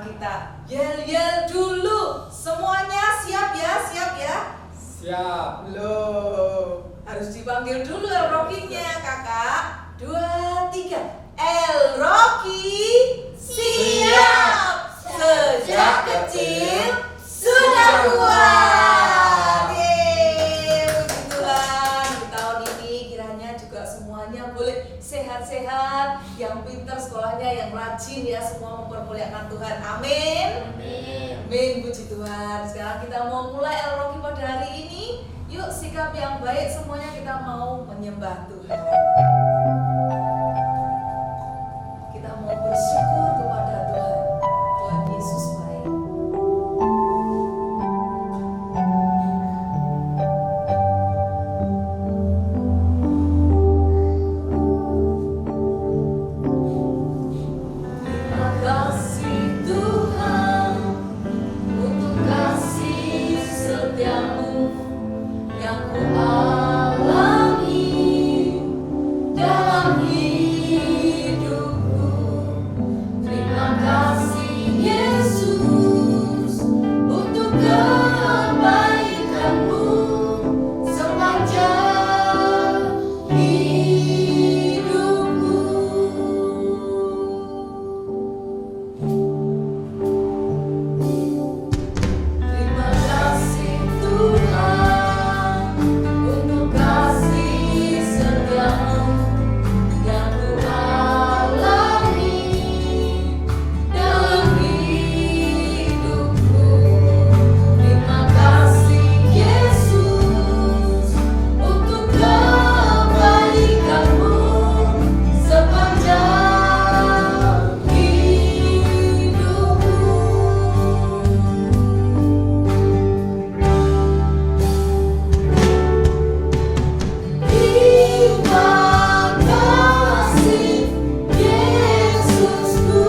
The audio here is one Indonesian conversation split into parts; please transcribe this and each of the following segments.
sekarang kita yel-yel dulu. Semuanya siap ya? Siap ya? Siap. Loh, harus dipanggil dulu El Rocky-nya, Kakak. 2, 3. El Rocky siap. Sejak kecil sudah kuat. Puji Tuhan. Di tahun ini kiranya juga semuanya boleh sehat-sehat, yang pintar sekolahnya, yang rajin ya, semua mempermuliakan Tuhan. Amin. Amin. Puji Tuhan. Sekarang kita mau mulai El Rocky pada hari ini. Yuk, sikap yang baik semuanya, kita mau menyembah Tuhan. Kita mau bersyukur kepada Tuhan. Tuhan Yesus baik. Terima kasih Tuhan untuk kasih setiamu yang ku alami dalam hidupku. Terima kasih Yesus untuk kebaikanmu sepanjang hidupku. Terima kasih Tuhan untuk kasih setiamu yang ku alami dalam hidupku. Terima kasih Yesus untuk kebaikanmu sepanjang hidupku. Terima kasih Yesusku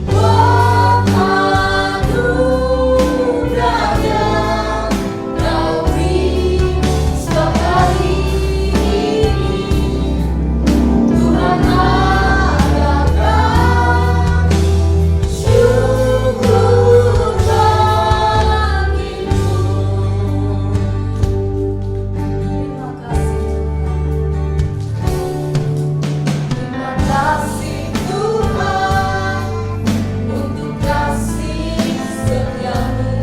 buat anugerah yang Kau beri setiap hari ini. Tuhan adakan syukur bagimu. Terima kasih Terima kasih Tuhan untuk kasih setiamu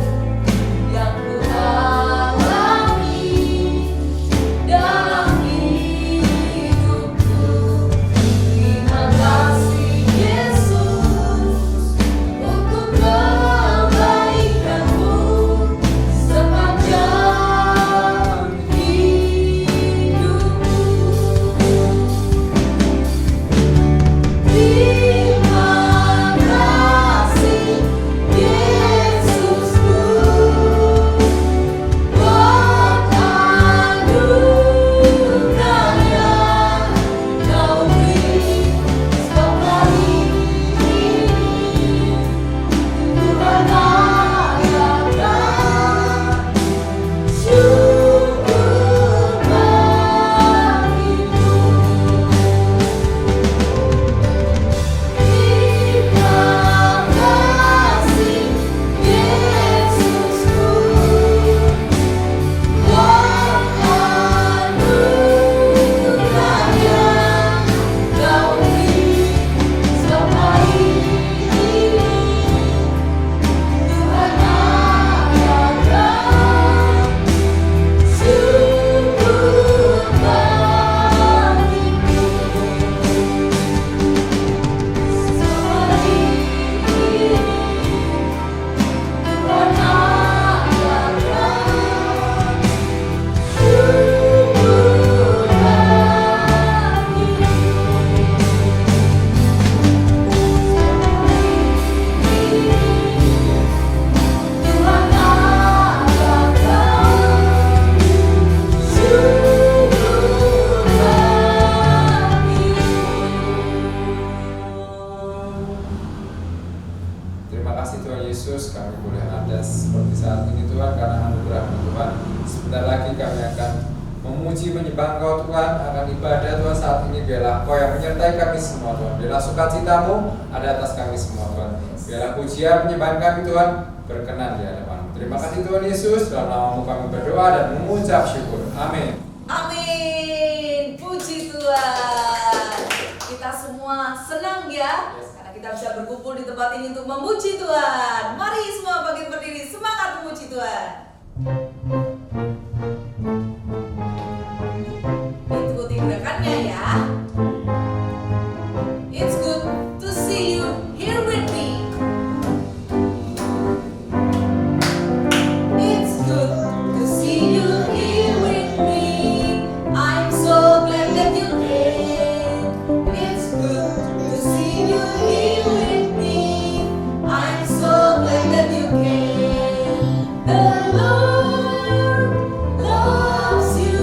yang ku alami dalam hidupku. Terima kasih Yesus untuk kebaikanmu sepanjang hidupku. Terima kasih Yesusku buat anugerah yang Kau beri setiap hari ini. Tuhan adakan syukur bagimu. Terima kasih Yesusku buat anugerah yang Kau beri setiap hari ini. Tuhan adakan syukur bagimu. Hari ini Tuhan adakan syukur Terima kasih Tuhan Yesus, kami boleh ada seperti saat ini Tuhan karena anugerah Tuhan. Sebentar lagi kami akan memuji, menyembah Engkau Tuhan. Akan ibadah Tuhan saat ini biarlah Engkau yang menyertai kami semua Tuhan. Biarlah sukacitamu ada atas kami semua Tuhan. Biarlah pujian penyembahan kami Tuhan berkenan di hadapan. Terima kasih Tuhan Yesus, dalam nama-Mu kami berdoa dan mengucap syukur. Amin. Amin. Puji Tuhan. Kita semua senang ya, Yes. karena kita bisa berkumpul di tempat ini untuk memuji Tuhan. Mari semua bangkit berdiri, semangat memuji Tuhan. Ikuti gerakannya ya. It's good to see you here with me. It's good to see you here with me. I'm so glad that you came. It's good to see you here with me. I'm so glad that you came. The Lord loves you.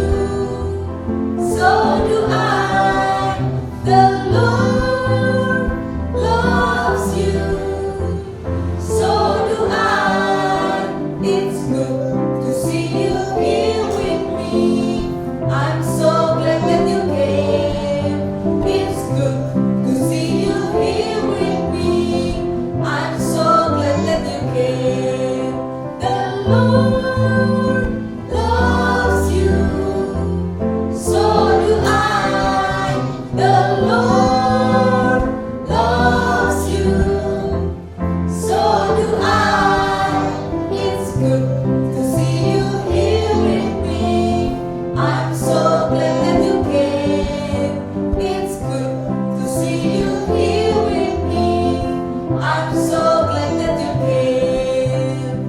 So do I. The Lord loves you. So do I. It's good to see you here with me. I'm so glad that you came. It's good to see you here with me. I'm so glad that you came. The Lord loves you. So do I. The Lord loves you. So do I. It's good to see you here with me. I'm so glad that you came. It's good to see you here with me. I'm so glad that you came.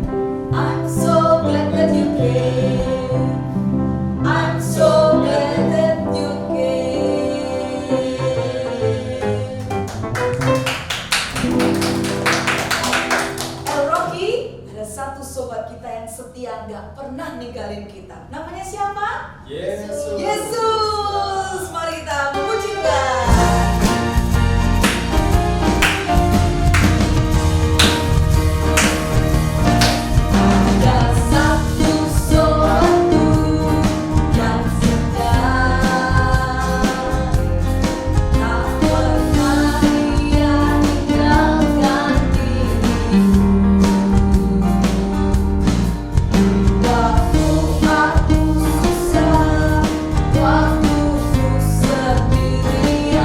I'm so glad that you came. I'm so glad that you came. El Rocky, ada satu sobat kita yang setia nggak pernah ninggalin kita. Namanya siapa? Yesus. Yesus. Mari kita memuji Tuhan. Ada satu suatu yang setia, tak pernah dia tinggalkan diriku. Waktu aku susah, waktu ku sendirian.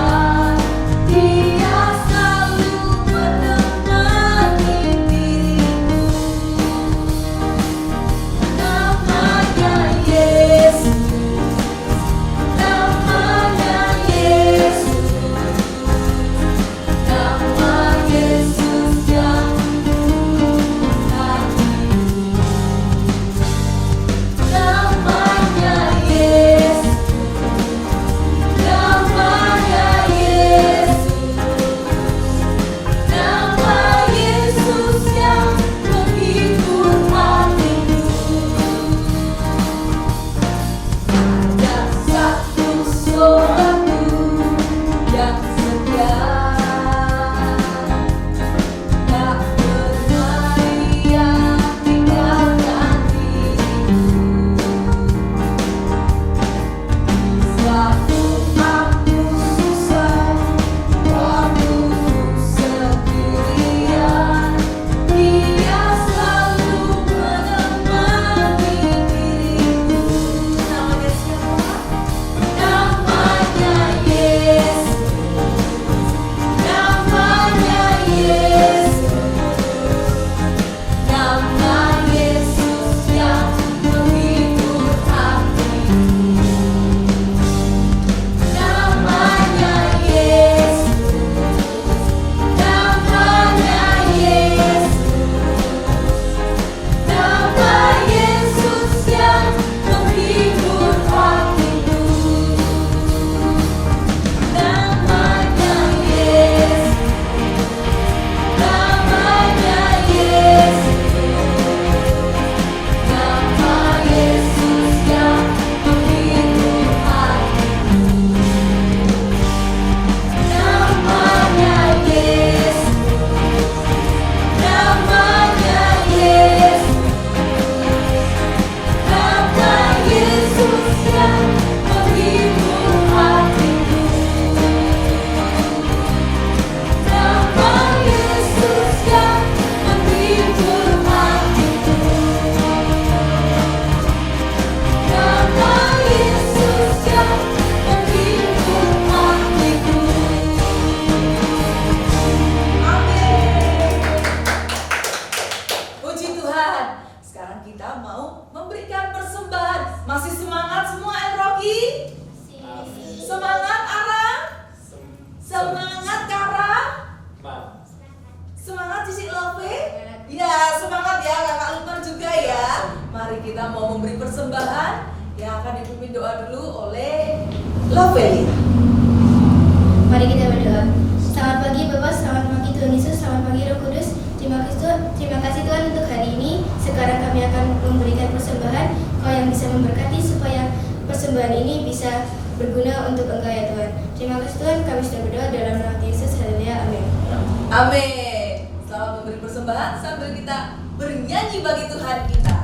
Ya, semangat ya Kakak Lukman juga ya. Mari kita mau memberi persembahan yang akan dipimpin doa dulu oleh Lovelia. Mari kita berdoa. Selamat pagi Bapak, selamat pagi Tuhan Yesus, selamat pagi Roh Kudus. Terima kasih Tuhan untuk hari ini. Sekarang kami akan memberikan persembahan. Kau yang bisa memberkati supaya persembahan ini bisa berguna untuk Engkau ya Tuhan. Terima kasih Tuhan, kami sudah berdoa dalam nama Yesus. Haleluya, amin. Amin. Selamat memberi persembahan sambil kita bernyanyi bagi Tuhan kita.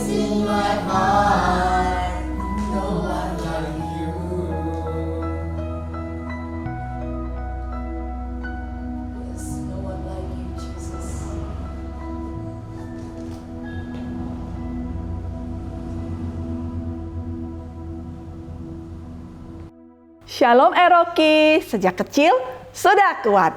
in my heart. No one like you. Yes, no one like you, Jesus. Shalom Eroki, sejak kecil sudah kuat.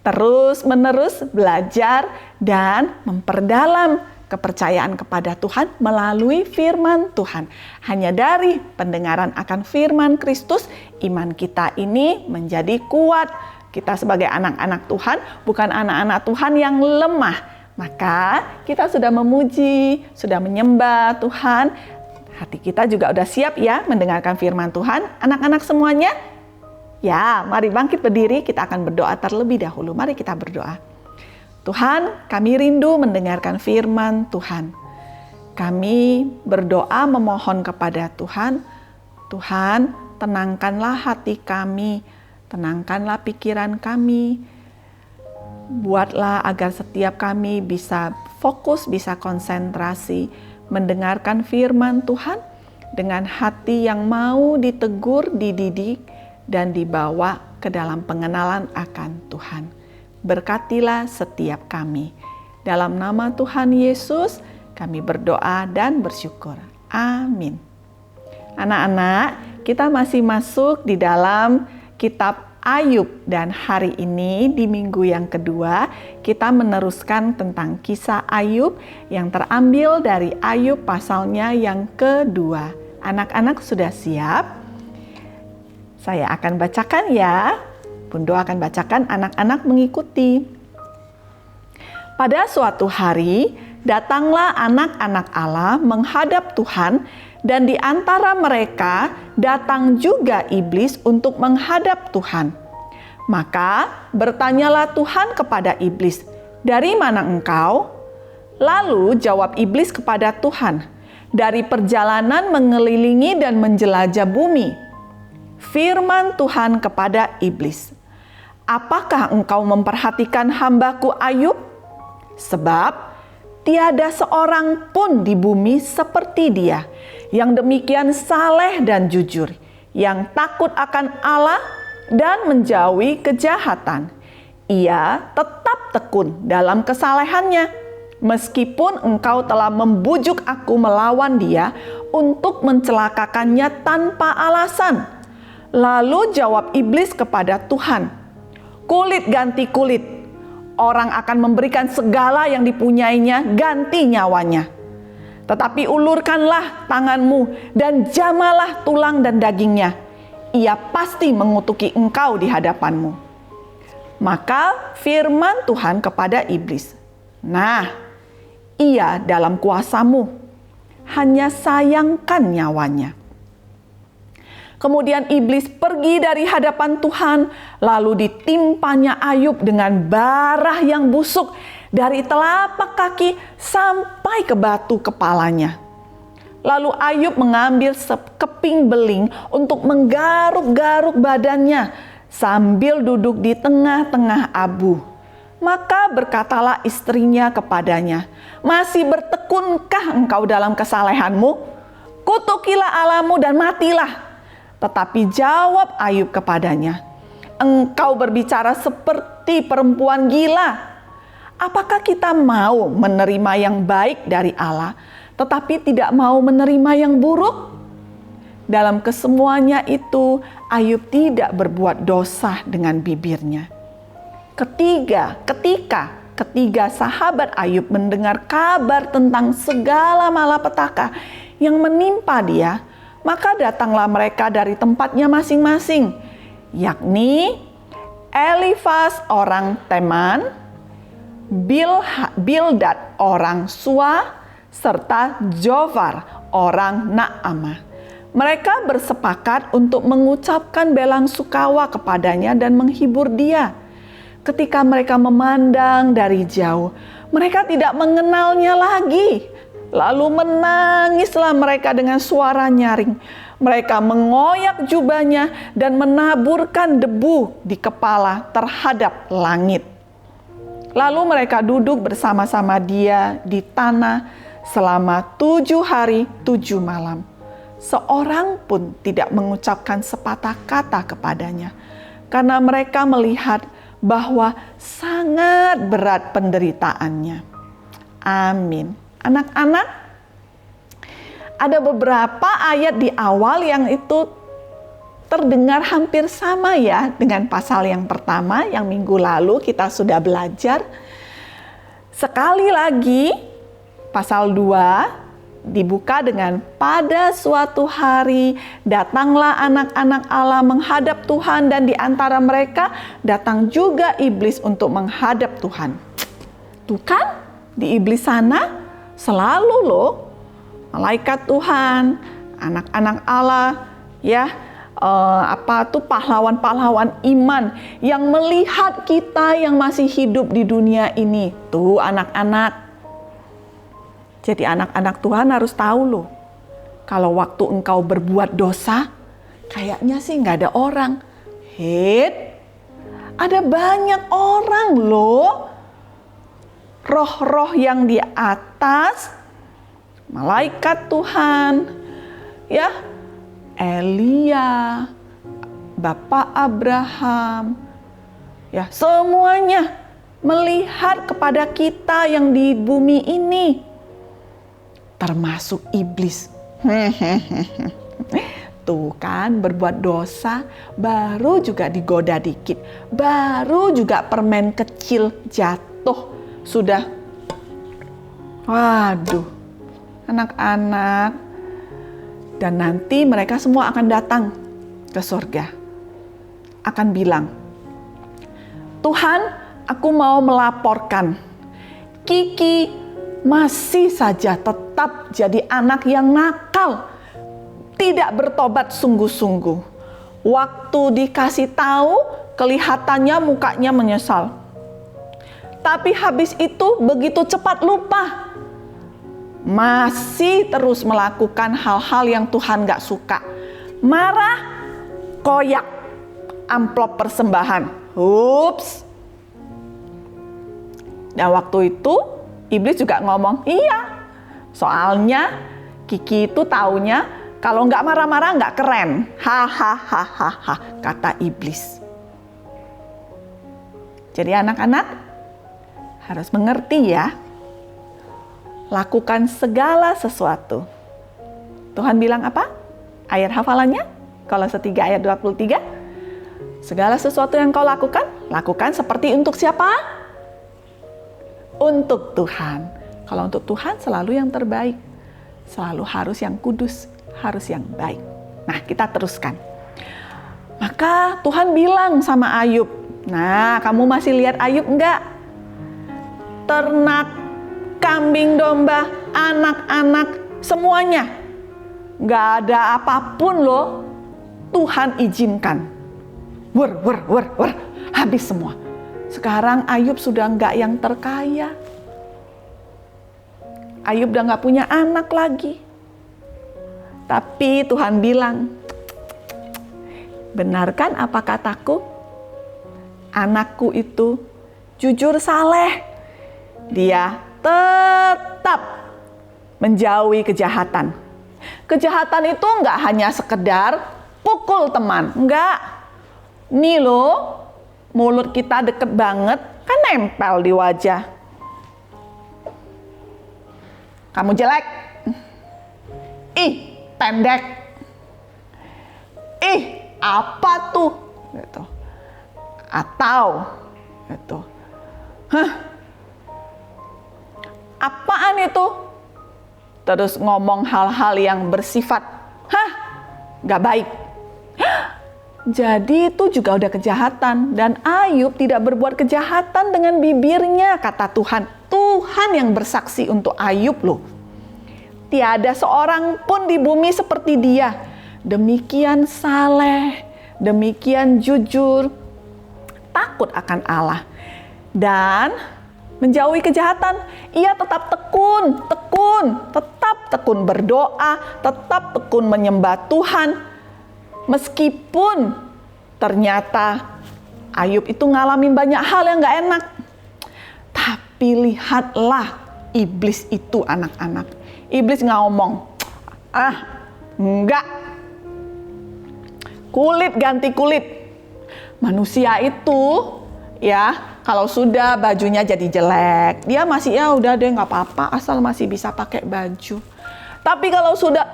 Terus-menerus belajar dan memperdalam kepercayaan kepada Tuhan melalui firman Tuhan. Hanya dari pendengaran akan firman Kristus, iman kita ini menjadi kuat. Kita sebagai anak-anak Tuhan, bukan anak-anak Tuhan yang lemah. Maka kita sudah memuji, sudah menyembah Tuhan. Hati kita juga udah siap ya mendengarkan firman Tuhan. Anak-anak semuanya, ya mari bangkit berdiri, kita akan berdoa terlebih dahulu. Mari kita berdoa. Tuhan, kami rindu mendengarkan firman Tuhan. Kami berdoa memohon kepada Tuhan, Tuhan tenangkanlah hati kami, tenangkanlah pikiran kami. Buatlah agar setiap kami bisa fokus, bisa konsentrasi, mendengarkan firman Tuhan dengan hati yang mau ditegur, dididik, dan dibawa ke dalam pengenalan akan Tuhan. Berkatilah setiap kami. Dalam nama Tuhan Yesus, kami berdoa dan bersyukur. Amin. Anak-anak, kita masih masuk di dalam kitab Ayub, dan hari ini di minggu yang kedua kita meneruskan tentang kisah Ayub yang terambil dari Ayub pasalnya yang kedua. Anak-anak sudah siap? Saya akan bacakan ya. Bunda akan bacakan, anak-anak mengikuti. Pada suatu hari, datanglah anak-anak Allah menghadap Tuhan, dan di antara mereka datang juga iblis untuk menghadap Tuhan. Maka bertanyalah Tuhan kepada iblis, "Dari mana engkau?" Lalu jawab iblis kepada Tuhan, "Dari perjalanan mengelilingi dan menjelajah bumi." Firman Tuhan kepada iblis, "Apakah engkau memperhatikan hambaku Ayub? Sebab tiada seorang pun di bumi seperti dia, yang demikian saleh dan jujur, yang takut akan Allah dan menjauhi kejahatan. Ia tetap tekun dalam kesalehannya, meskipun engkau telah membujuk aku melawan dia untuk mencelakakannya tanpa alasan." Lalu jawab iblis kepada Tuhan, "Kulit ganti kulit. Orang akan memberikan segala yang dipunyainya ganti nyawanya. Tetapi ulurkanlah tanganmu dan jamalah tulang dan dagingnya. Ia pasti mengutuki engkau di hadapanmu." Maka firman Tuhan kepada iblis, "Nah, ia dalam kuasamu. Hanya sayangkan nyawanya." Kemudian iblis pergi dari hadapan Tuhan, lalu ditimpanya Ayub dengan bara yang busuk dari telapak kaki sampai ke batu kepalanya. Lalu Ayub mengambil sekeping beling untuk menggaruk-garuk badannya sambil duduk di tengah-tengah abu. Maka berkatalah istrinya kepadanya, "Masih bertekunkah engkau dalam kesalehanmu? Kutukilah Allahmu dan matilah." Tetapi jawab Ayub kepadanya, "Engkau berbicara seperti perempuan gila. Apakah kita mau menerima yang baik dari Allah, tetapi tidak mau menerima yang buruk?" Dalam kesemuanya itu, Ayub tidak berbuat dosa dengan bibirnya. Ketika ketiga sahabat Ayub mendengar kabar tentang segala malapetaka yang menimpa dia, maka datanglah mereka dari tempatnya masing-masing, yakni Elifas orang Teman, Bildad orang Sua, serta Zophar orang Naamah. Mereka bersepakat untuk mengucapkan belasungkawa kepadanya dan menghibur dia. Ketika mereka memandang dari jauh, mereka tidak mengenalnya lagi. Lalu menangislah mereka dengan suara nyaring. Mereka mengoyak jubahnya dan menaburkan debu di kepala terhadap langit. Lalu mereka duduk bersama-sama dia di tanah selama 7 hari 7 malam. Seorang pun tidak mengucapkan sepatah kata kepadanya, karena mereka melihat bahwa sangat berat penderitaannya. Amin. Anak-anak, ada beberapa ayat di awal yang itu terdengar hampir sama ya dengan pasal yang pertama yang minggu lalu kita sudah belajar. Sekali lagi, pasal 2 dibuka dengan pada suatu hari datanglah anak-anak Allah menghadap Tuhan, dan di antara mereka datang juga iblis untuk menghadap Tuhan. Tuh kan, di iblis sana selalu loh malaikat Tuhan, anak-anak Allah, ya, pahlawan-pahlawan iman yang melihat kita yang masih hidup di dunia ini. Tuh anak-anak. Jadi anak-anak Tuhan harus tahu loh, kalau waktu engkau berbuat dosa, kayaknya sih nggak ada orang. Ada banyak orang loh. Roh-roh yang di atas, malaikat Tuhan, ya, Elia, Bapak Abraham, ya, semuanya melihat kepada kita yang di bumi ini, termasuk iblis. Tuh kan, berbuat dosa, baru juga digoda dikit, baru juga permen kecil jatuh, sudah, waduh, anak-anak. Dan nanti mereka semua akan datang ke surga, akan bilang, Tuhan, aku mau melaporkan, Kiki masih saja tetap jadi anak yang nakal, tidak bertobat sungguh-sungguh. Waktu dikasih tahu, kelihatannya mukanya menyesal. Tapi habis itu begitu cepat lupa. Masih terus melakukan hal-hal yang Tuhan gak suka. Marah, koyak amplop persembahan. Ups. Dan waktu itu iblis juga ngomong, iya. Soalnya Kiki itu taunya kalau gak marah-marah gak keren. Hahaha, kata iblis. Jadi anak-anak harus mengerti ya. Lakukan segala sesuatu. Tuhan bilang apa? Ayat hafalannya, Kolose 3 ayat 23. Segala sesuatu yang kau lakukan, lakukan seperti untuk siapa? Untuk Tuhan. Kalau untuk Tuhan selalu yang terbaik. Selalu harus yang kudus, harus yang baik. Nah, kita teruskan. Maka Tuhan bilang sama Ayub, nah, kamu masih lihat Ayub enggak? Ternak, kambing domba, anak-anak, semuanya. Gak ada apapun loh, Tuhan izinkan. Habis semua. Sekarang Ayub sudah gak yang terkaya. Ayub udah gak punya anak lagi. Tapi Tuhan bilang, benarkan apa kataku? Anakku itu jujur saleh. Dia tetap menjauhi kejahatan. Kejahatan itu enggak hanya sekedar pukul teman, enggak. Nih loh, mulut kita deket banget, kan nempel di wajah. Kamu jelek. Ih, pendek. Ih, apa tuh? Gitu. Atau gitu. Apaan itu? Terus ngomong hal-hal yang bersifat, gak baik. Jadi itu juga udah kejahatan. Dan Ayub tidak berbuat kejahatan dengan bibirnya, kata Tuhan. Tuhan yang bersaksi untuk Ayub loh. Tiada seorang pun di bumi seperti dia. Demikian saleh, demikian jujur, takut akan Allah. Dan menjauhi kejahatan, ia tetap tekun, tetap tekun berdoa, tetap tekun menyembah Tuhan. Meskipun ternyata Ayub itu ngalamin banyak hal yang gak enak. Tapi lihatlah iblis itu anak-anak. Iblis ngomong, enggak. Kulit ganti kulit. Manusia itu ya, kalau sudah bajunya jadi jelek, dia masih ya udah deh nggak apa-apa asal masih bisa pakai baju. Tapi kalau sudah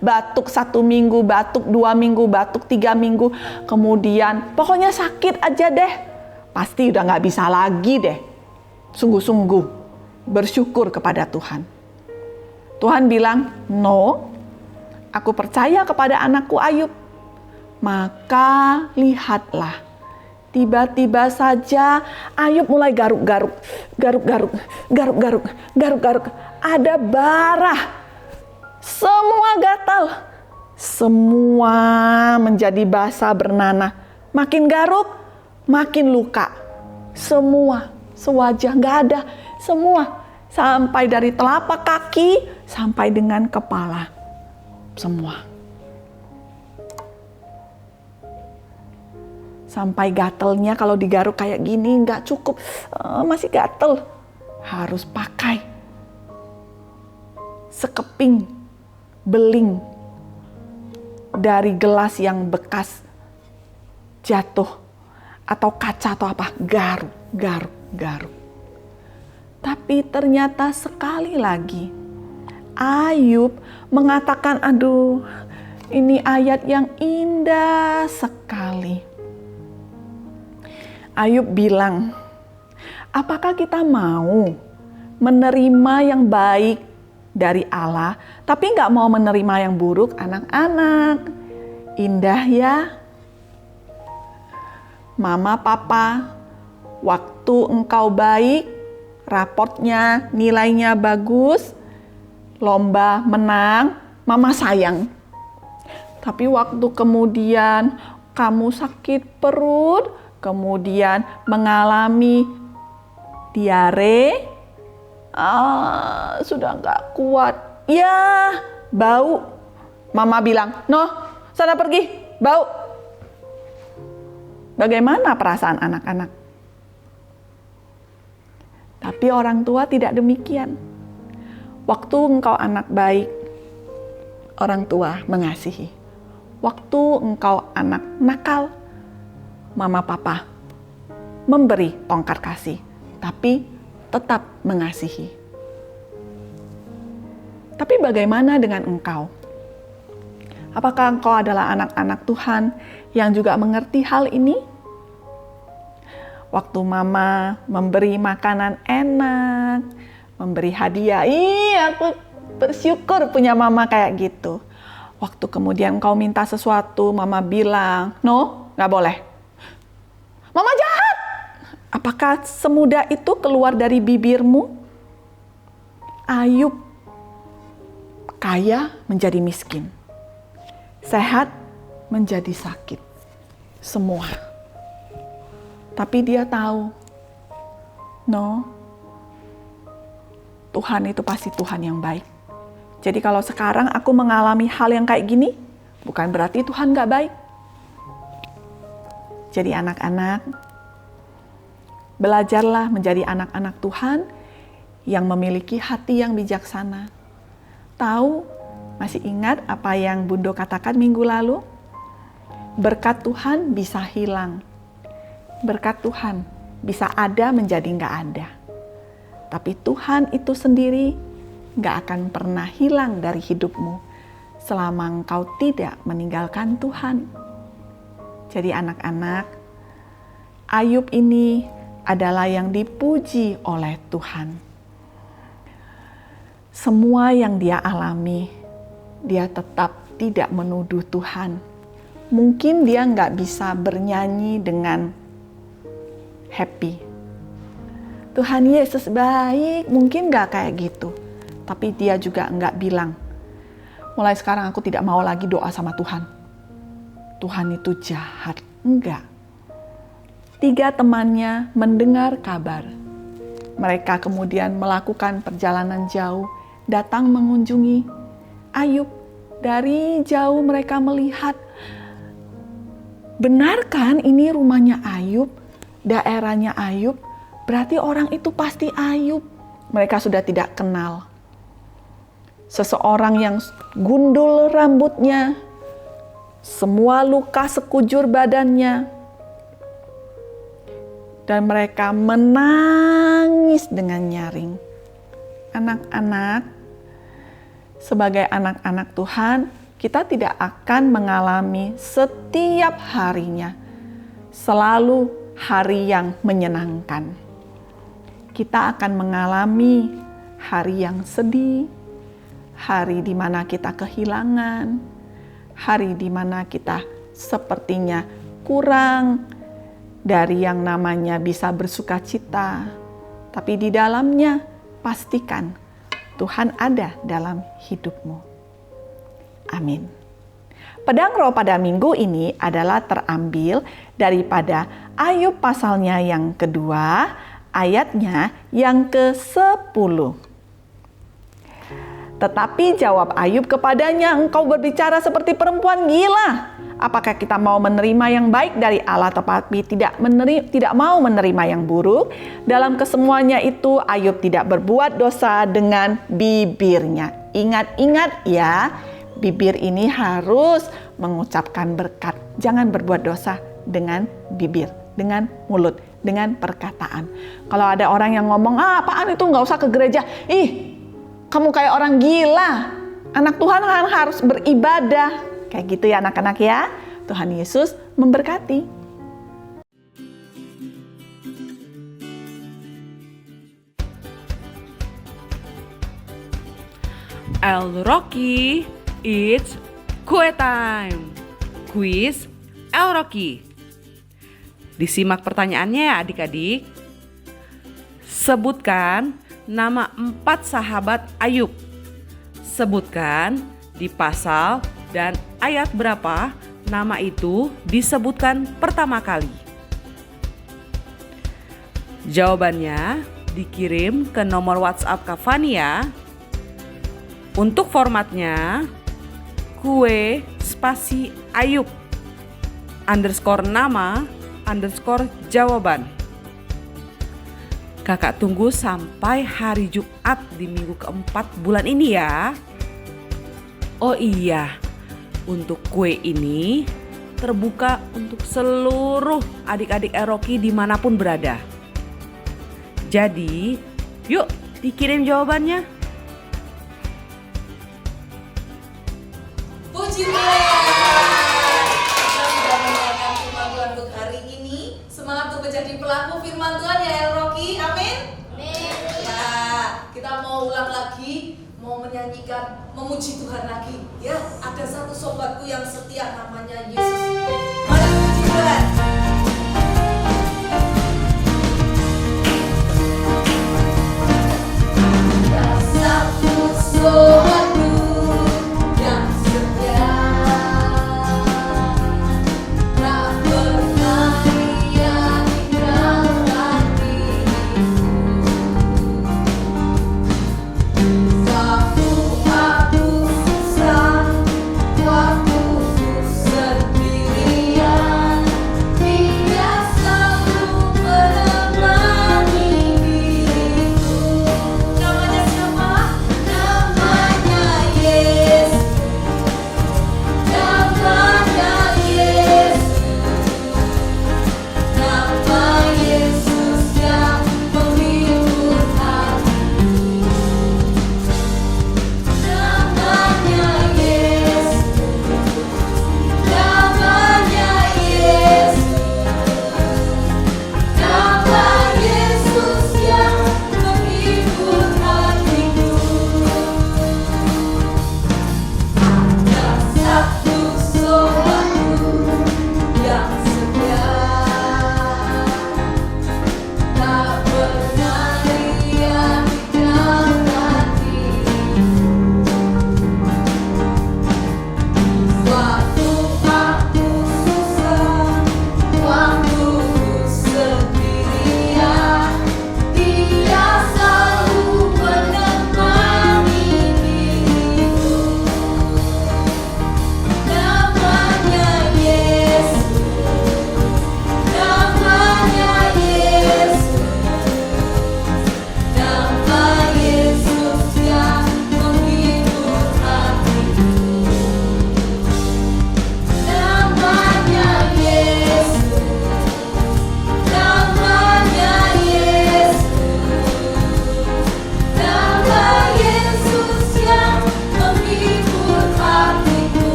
batuk 1 minggu, batuk 2 minggu, batuk 3 minggu, kemudian pokoknya sakit aja deh, pasti udah nggak bisa lagi deh. Sungguh-sungguh bersyukur kepada Tuhan. Tuhan bilang, no, aku percaya kepada anakku Ayub. Maka lihatlah, tiba-tiba saja Ayub mulai garuk-garuk. Ada bara, semua gatal, semua menjadi basah bernanah. Makin garuk, makin luka. Semua, sewajah gak ada, semua. Sampai dari telapak kaki sampai dengan kepala, semua. Sampai gatelnya kalau digaruk kayak gini nggak cukup, masih gatel. Harus pakai sekeping beling dari gelas yang bekas jatuh atau kaca atau apa, garuk. Tapi ternyata sekali lagi Ayub mengatakan, aduh, ini ayat yang indah sekali. Ayub bilang, apakah kita mau menerima yang baik dari Allah, tapi nggak mau menerima yang buruk? Anak-anak, indah ya. Mama, papa, waktu engkau baik, raportnya, nilainya bagus, lomba menang, mama sayang. Tapi waktu kemudian kamu sakit perut, kemudian mengalami diare, sudah nggak kuat, ya bau. Mama bilang, no, sana pergi, bau. Bagaimana perasaan anak-anak? Tapi orang tua tidak demikian. Waktu engkau anak baik, orang tua mengasihi. Waktu engkau anak nakal, mama papa memberi tongkat kasih, tapi tetap mengasihi. Tapi bagaimana dengan engkau? Apakah engkau adalah anak-anak Tuhan yang juga mengerti hal ini? Waktu mama memberi makanan enak, memberi hadiah, aku bersyukur punya mama kayak gitu. Waktu kemudian engkau minta sesuatu, mama bilang, no, gak boleh. Mama jahat. Apakah semudah itu keluar dari bibirmu? Ayub kaya menjadi miskin, sehat menjadi sakit, semua. Tapi dia tahu, no, Tuhan itu pasti Tuhan yang baik. Jadi kalau sekarang aku mengalami hal yang kayak gini, bukan berarti Tuhan gak baik. Jadi anak-anak, belajarlah menjadi anak-anak Tuhan yang memiliki hati yang bijaksana. Tahu, masih ingat apa yang Bundo katakan minggu lalu? Berkat Tuhan bisa hilang. Berkat Tuhan bisa ada menjadi nggak ada. Tapi Tuhan itu sendiri nggak akan pernah hilang dari hidupmu selama engkau tidak meninggalkan Tuhan. Jadi anak-anak, Ayub ini adalah yang dipuji oleh Tuhan. Semua yang dia alami, dia tetap tidak menuduh Tuhan. Mungkin dia nggak bisa bernyanyi dengan happy. Tuhan Yesus baik, mungkin nggak kayak gitu. Tapi dia juga nggak bilang, mulai sekarang aku tidak mau lagi doa sama Tuhan. Tuhan itu jahat. Enggak. 3 temannya mendengar kabar. Mereka kemudian melakukan perjalanan jauh, datang mengunjungi Ayub. Dari jauh mereka melihat, benarkan ini rumahnya Ayub, daerahnya Ayub? berarti orang itu pasti Ayub. Mereka sudah tidak kenal. Seseorang yang gundul rambutnya, semua luka sekujur badannya, dan mereka menangis dengan nyaring. Anak-anak, sebagai anak-anak Tuhan, kita tidak akan mengalami setiap harinya selalu hari yang menyenangkan. Kita akan mengalami hari yang sedih, hari di mana kita kehilangan, hari di mana kita sepertinya kurang dari yang namanya bisa bersukacita. Tapi di dalamnya pastikan Tuhan ada dalam hidupmu. Amin. Pedang roh pada minggu ini adalah terambil daripada Ayub pasalnya yang kedua, ayatnya yang ke-10. Tetapi jawab Ayub kepadanya, engkau berbicara seperti perempuan gila. Apakah kita mau menerima yang baik dari Allah tetapi tidak mau menerima yang buruk? Dalam kesemuanya itu Ayub tidak berbuat dosa dengan bibirnya. Ingat-ingat ya, bibir ini harus mengucapkan berkat. Jangan berbuat dosa dengan bibir, dengan mulut, dengan perkataan. Kalau ada orang yang ngomong, apaan itu, nggak usah ke gereja. Kamu kayak orang gila. Anak Tuhan kan harus beribadah. Kayak gitu ya anak-anak ya. Tuhan Yesus memberkati. El Rocky, it's kue time. Quiz El Rocky. Disimak pertanyaannya ya adik-adik. Sebutkan nama 4 sahabat Ayub. Sebutkan di pasal dan ayat berapa nama itu disebutkan pertama kali. Jawabannya dikirim ke nomor WhatsApp Kavani ya. Untuk formatnya kue spasi Ayub _nama _jawaban. Kakak tunggu sampai hari Jumat di minggu keempat bulan ini ya. Oh iya, untuk kue ini terbuka untuk seluruh adik-adik El Rocky dimanapun berada. Jadi, yuk dikirim jawabannya. Puji Tuhan. Kita sudah mendengarkan firman Tuhan untuk hari ini. Semangat untuk menjadi pelaku firman Tuhan ya El Rocky. Amin. Ya, kita mau ulang lagi, mau menyanyikan, memuji Tuhan lagi. Ya, ada satu sobatku yang setia namanya Yesus. Mari puji Tuhan. Satu sobatku yang setia, tak pernah ia tinggalkan diriku. Waktu aku susah, waktu ku sendirian, Dia selalu menemani diriku. Namanya siapa? Namanya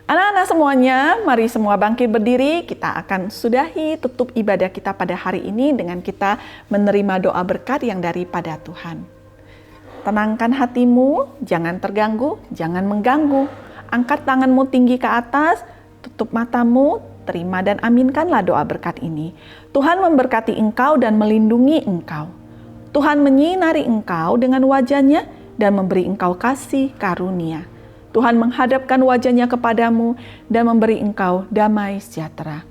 Anak-anak semuanya, mari semua bangkit berdiri. Kita akan sudahi tutup ibadah kita pada hari ini dengan kita menerima doa berkat yang daripada Tuhan. Tenangkan hatimu, jangan terganggu, jangan mengganggu. Angkat tanganmu tinggi ke atas, tutup matamu, terima dan aminkanlah doa berkat ini. Tuhan memberkati engkau dan melindungi engkau. Tuhan menyinari engkau dengan wajah-Nya dan memberi engkau kasih karunia. Tuhan menghadapkan wajah-Nya kepadamu dan memberi engkau damai sejahtera.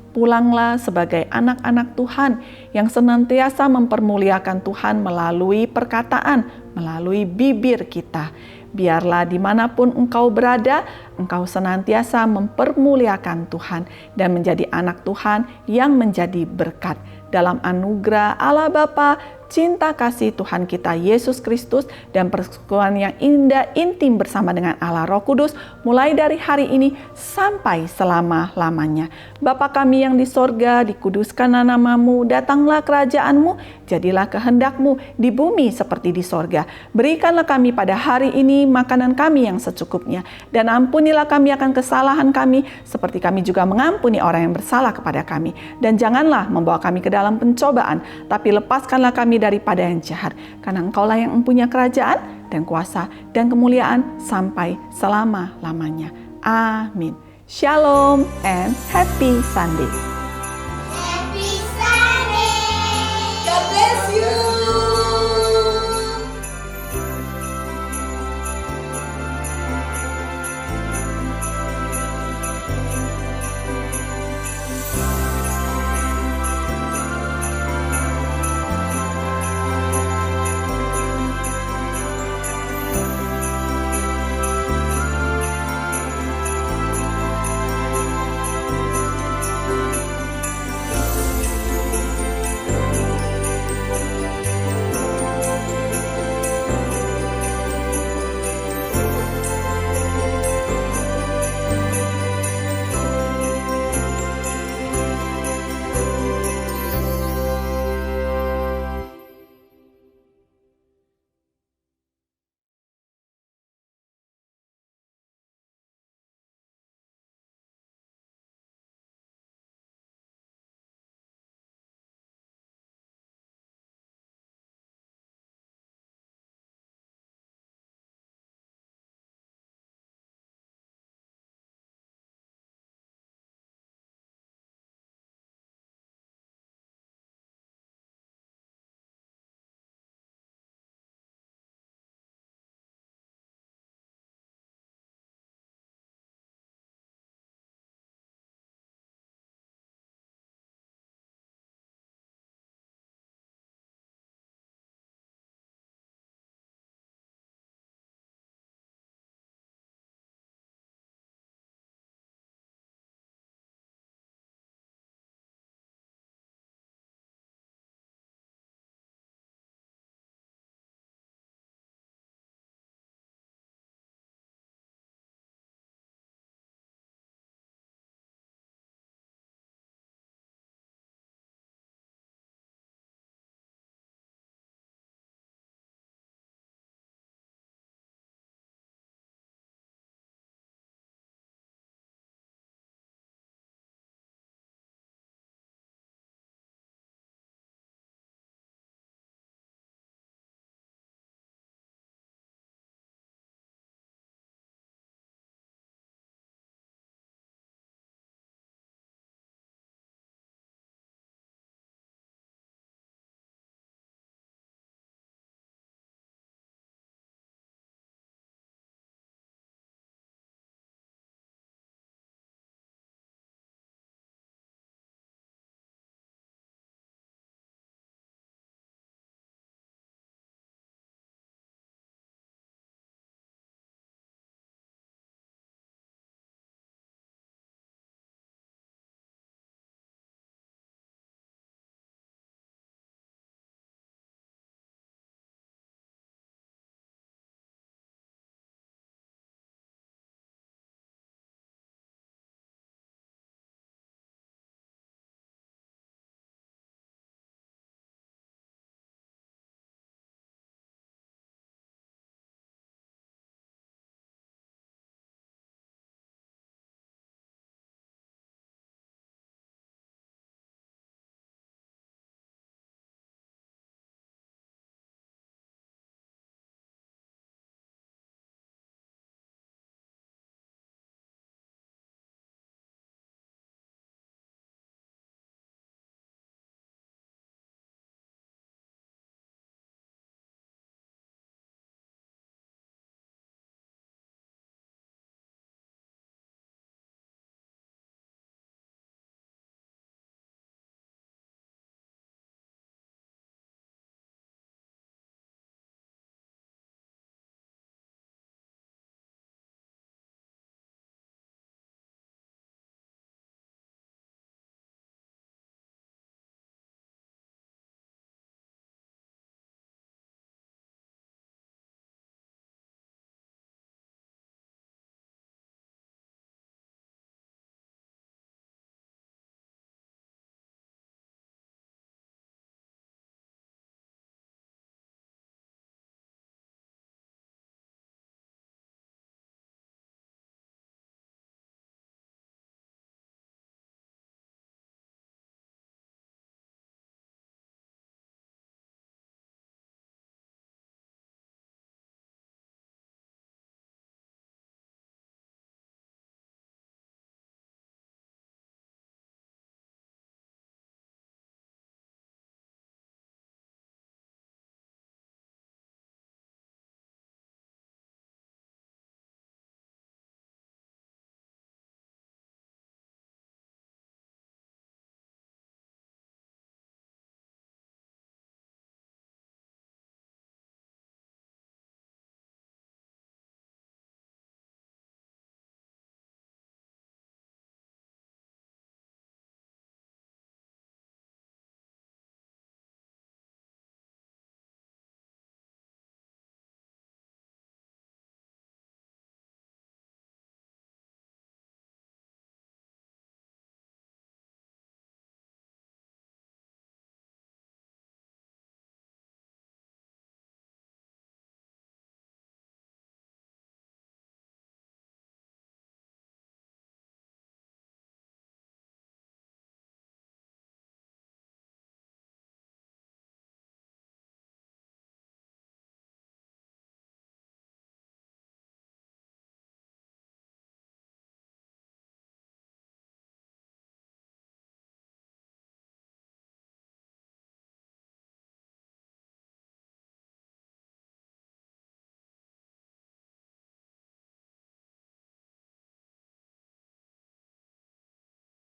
Pulanglah sebagai anak-anak Tuhan yang senantiasa mempermuliakan Tuhan melalui perkataan, melalui bibir kita. Biarlah dimanapun engkau berada, engkau senantiasa mempermuliakan Tuhan dan menjadi anak Tuhan yang menjadi berkat. Dalam anugerah Allah Bapa, cinta kasih Tuhan kita Yesus Kristus, dan persekutuan yang indah intim bersama dengan Allah Roh Kudus, mulai dari hari ini sampai selama-lamanya. Bapa kami yang di sorga, dikuduskanlah namamu, datanglah kerajaan-Mu, jadilah kehendak-Mu di bumi seperti di sorga. Berikanlah kami pada hari ini makanan kami yang secukupnya, dan ampunilah kami akan kesalahan kami, seperti kami juga mengampuni orang yang bersalah kepada kami. Dan janganlah membawa kami ke dalam pencobaan, tapi lepaskanlah kami daripada yang jahat, karena Engkaulah yang mempunyai kerajaan dan kuasa dan kemuliaan sampai selama-lamanya. Amin. Shalom and happy Sunday.